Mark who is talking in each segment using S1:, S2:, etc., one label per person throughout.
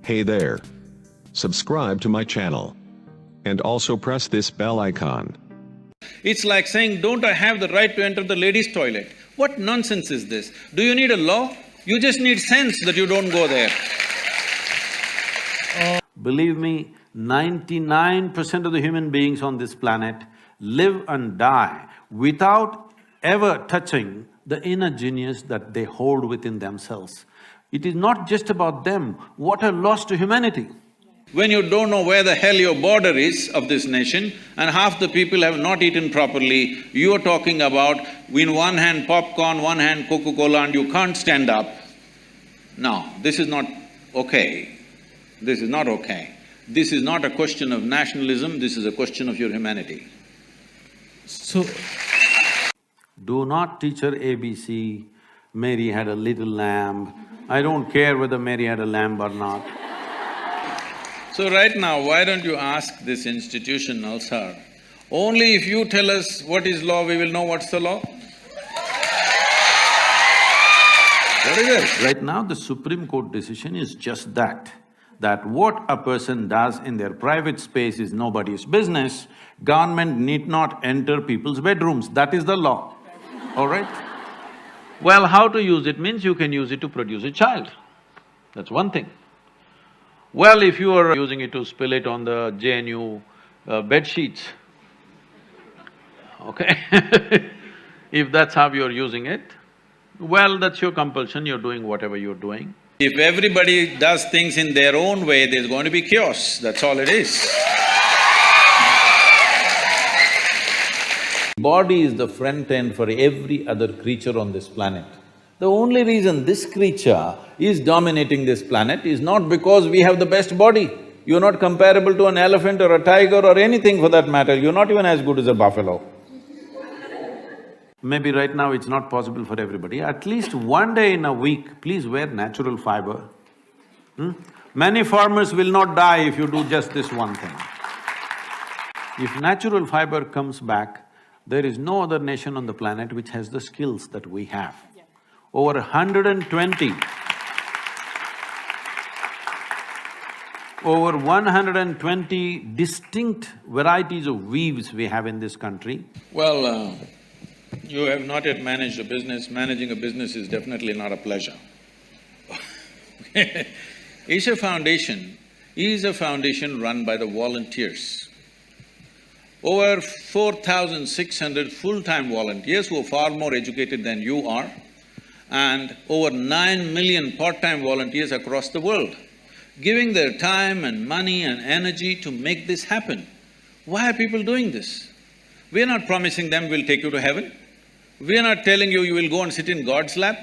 S1: Hey there. Subscribe to my channel. And also press this bell icon.
S2: It's like saying, don't I have the right to enter the ladies' toilet? What nonsense is this? Do you need a law? You just need sense that you don't go there.
S3: Believe me, 99% of the human beings on this planet live and die without ever touching the inner genius that they hold within themselves. It is not just about them, what a loss to humanity.
S2: When you don't know where the hell your border is of this nation and half the people have not eaten properly, you are talking about in one hand popcorn, one hand Coca-Cola and you can't stand up. No, this is not okay. This is not okay. This is not a question of nationalism, this is a question of your humanity.
S4: So,
S3: Do not teach her ABC, Mary had a little lamb. I don't care whether Mary had a lamb or not.
S2: So right now, why don't you ask this institutional sir, only if you tell us what is law, we will know what's the law? What is it?
S3: Right now, the Supreme Court decision is just that what a person does in their private space is nobody's business. Government need not enter people's bedrooms, that is the law, all right? Well, how to use it means you can use it to produce a child, that's one thing. Well, if you are using it to spill it on the JNU bed sheets, okay if that's how you're using it, well, that's your compulsion, you're doing whatever you're doing.
S2: If everybody does things in their own way, there's going to be chaos, that's all it is.
S3: Body is the front end for every other creature on this planet. The only reason this creature is dominating this planet is not because we have the best body. You're not comparable to an elephant or a tiger or anything for that matter, you're not even as good as a buffalo. Maybe right now it's not possible for everybody, at least one day in a week, please wear natural fiber. Many farmers will not die if you do just this one thing. If natural fiber comes back, there is no other nation on the planet which has the skills that we have. Over 120, over 120 distinct varieties of weaves we have in this country.
S2: Well, you have not yet managed a business. Managing a business is definitely not a pleasure. Isha Foundation is a foundation run by the volunteers. Over 4,600 full-time volunteers who are far more educated than you are, and over 9 million part-time volunteers across the world, giving their time and money and energy to make this happen. Why are people doing this? We're not promising them we'll take you to heaven. We're not telling you you will go and sit in God's lap.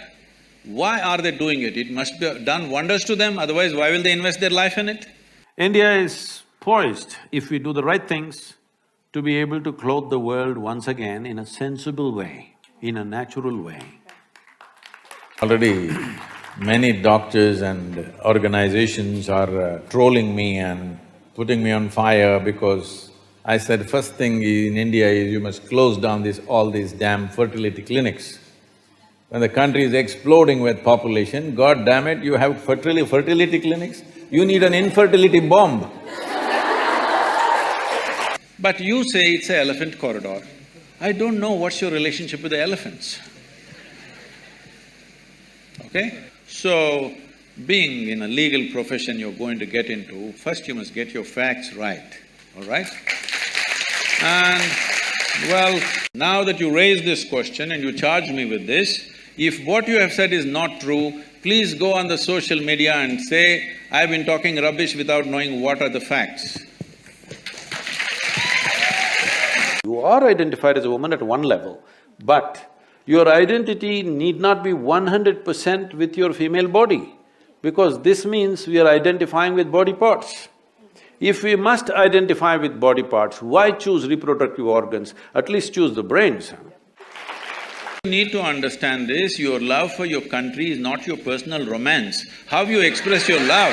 S2: Why are they doing it? It must be done wonders to them, otherwise why will they invest their life in it?
S3: India is poised, if we do the right things, to be able to clothe the world once again in a sensible way, in a natural way.
S5: Already many doctors and organizations are trolling me and putting me on fire because I said first thing in India is you must close down all these damn fertility clinics. When the country is exploding with population, God damn it, you have fertility clinics? You need an infertility bomb.
S2: But you say it's an elephant corridor. I don't know what's your relationship with the elephants. Okay? So, being in a legal profession you're going to get into, first you must get your facts right, all right? And, well, now that you raise this question and you charge me with this, if what you have said is not true, please go on the social media and say, I've been talking rubbish without knowing what are the facts.
S3: You are identified as a woman at one level, but your identity need not be 100% with your female body, because this means we are identifying with body parts. If we must identify with body parts, why choose reproductive organs? At least choose the brains.
S2: You need to understand this, your love for your country is not your personal romance. How you express your love,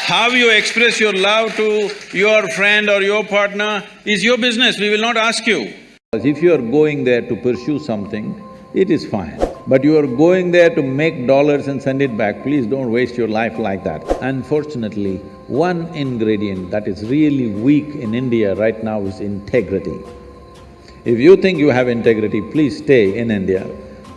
S2: how you express your love to your friend or your partner is your business, we will not ask you.
S5: If you are going there to pursue something, it is fine. But you are going there to make dollars and send it back. Please don't waste your life like that. Unfortunately, one ingredient that is really weak in India right now is integrity. If you think you have integrity, please stay in India.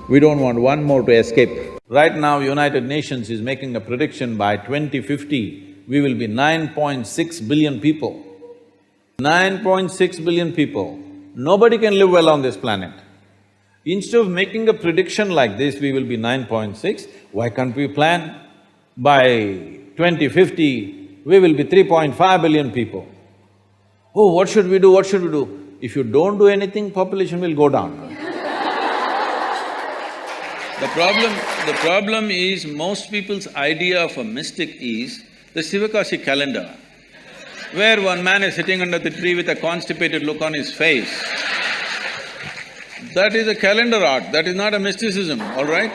S5: We don't want one more to escape. Right now, United Nations is making a prediction by 2050, we will be 9.6 billion people. 9.6 billion people. Nobody can live well on this planet. Instead of making a prediction like this, we will be 9.6, why can't we plan? By 2050, we will be 3.5 billion people. Oh, what should we do, what should we do? If you don't do anything, population will go down.
S2: The problem is most people's idea of a mystic is the Sivakasi calendar, where one man is sitting under the tree with a constipated look on his face. That is a calendar art, that is not a mysticism, all right?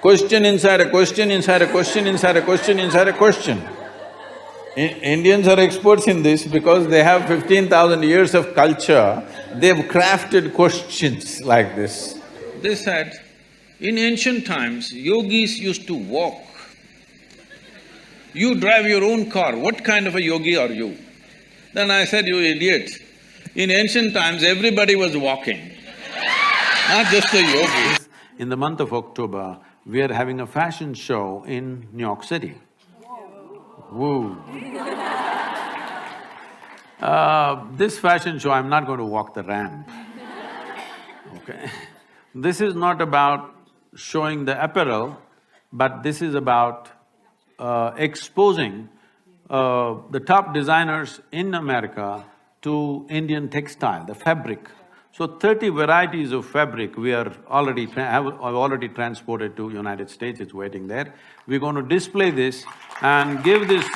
S5: Question inside a question, inside a question, inside a question, inside a question. Indians are experts in this because they have 15,000 years of culture, they've crafted questions like this.
S2: They said, in ancient times, yogis used to walk. You drive your own car, what kind of a yogi are you? Then I said, you idiot, in ancient times everybody was walking, not just the yogis.
S3: In the month of October, we are having a fashion show in New York City. Woo! This fashion show, I'm not going to walk the ramp, okay? This is not about showing the apparel, but this is about exposing the top designers in America to Indian textile, the fabric. So 30 varieties of fabric we are already have already transported to United States, it's waiting there. We're going to display this and give this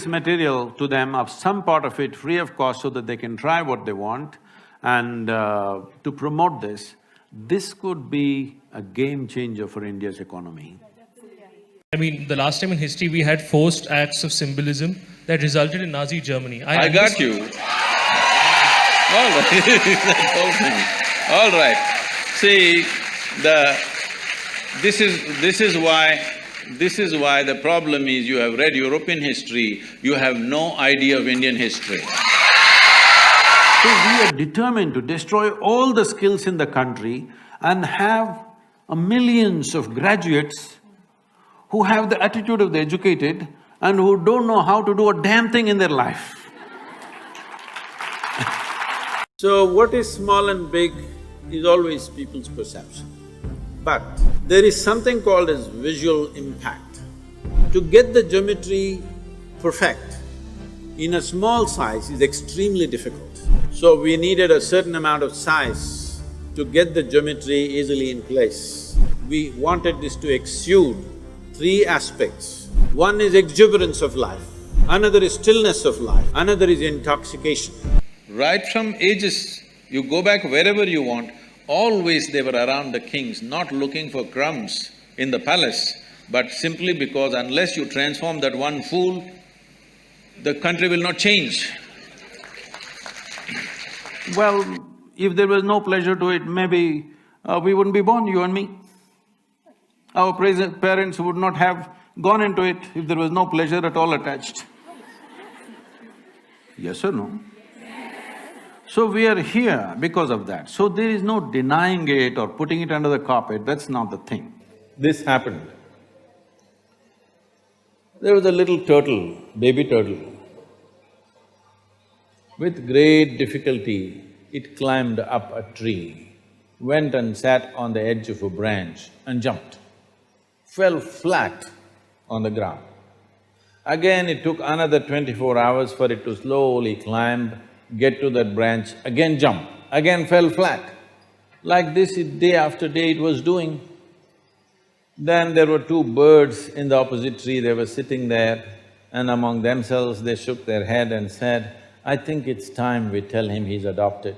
S3: material to them, of some part of it free of cost, so that they can try what they want. And to promote this could be a game changer for India's economy.
S4: I mean, the last time in history we had forced acts of symbolism that resulted in Nazi Germany.
S2: I got you. All right, that whole thing. All right. See, this is why the problem is you have read European history, you have no idea of Indian history.
S3: So we are determined to destroy all the skills in the country and have millions of graduates who have the attitude of the educated and who don't know how to do a damn thing in their life.
S5: So what is small and big is always people's perception. But there is something called as visual impact. To get the geometry perfect in a small size is extremely difficult. So we needed a certain amount of size to get the geometry easily in place. We wanted this to exude three aspects. One is exuberance of life, another is stillness of life, another is intoxication.
S2: Right from ages, you go back wherever you want, always they were around the kings, not looking for crumbs in the palace, but simply because unless you transform that one fool, the country will not change.
S3: Well, if there was no pleasure to it, maybe we wouldn't be born, you and me. Our parents would not have gone into it if there was no pleasure at all attached. Yes or no? So we are here because of that. So there is no denying it or putting it under the carpet, that's not the thing.
S5: This happened. There was a little turtle, baby turtle. With great difficulty, it climbed up a tree, went and sat on the edge of a branch and jumped, fell flat on the ground. Again, it took another 24 hours for it to slowly climb, get to that branch, again jump, again fell flat. Like this, day after day it was doing. Then there were two birds in the opposite tree, they were sitting there, and among themselves they shook their head and said, I think it's time we tell him he's adopted.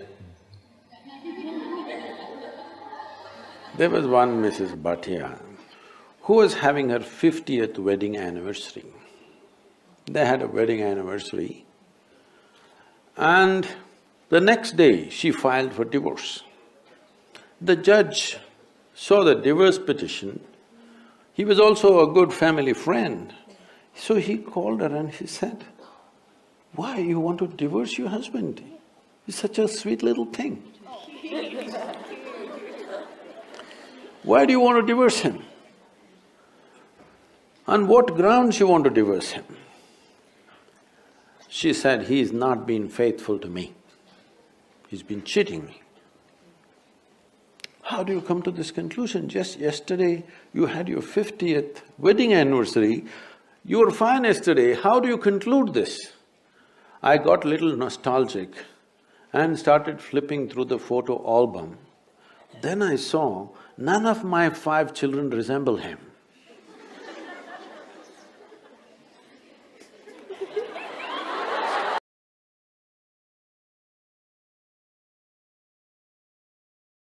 S3: There was one Mrs. Bhatia who was having her 50th wedding anniversary. They had a wedding anniversary and The next day, she filed for divorce. The judge saw the divorce petition. He was also a good family friend. So he called her and he said, "Why you want to divorce your husband? He's such a sweet little thing. Why do you want to divorce him? On what grounds you want to divorce him?" She said, "He's not been faithful to me. He's been cheating me." How do you come to this conclusion? Just yesterday, you had your 50th wedding anniversary. You were fine yesterday, how do you conclude this? I got little nostalgic and started flipping through the photo album. Then I saw none of my 5 children resemble him.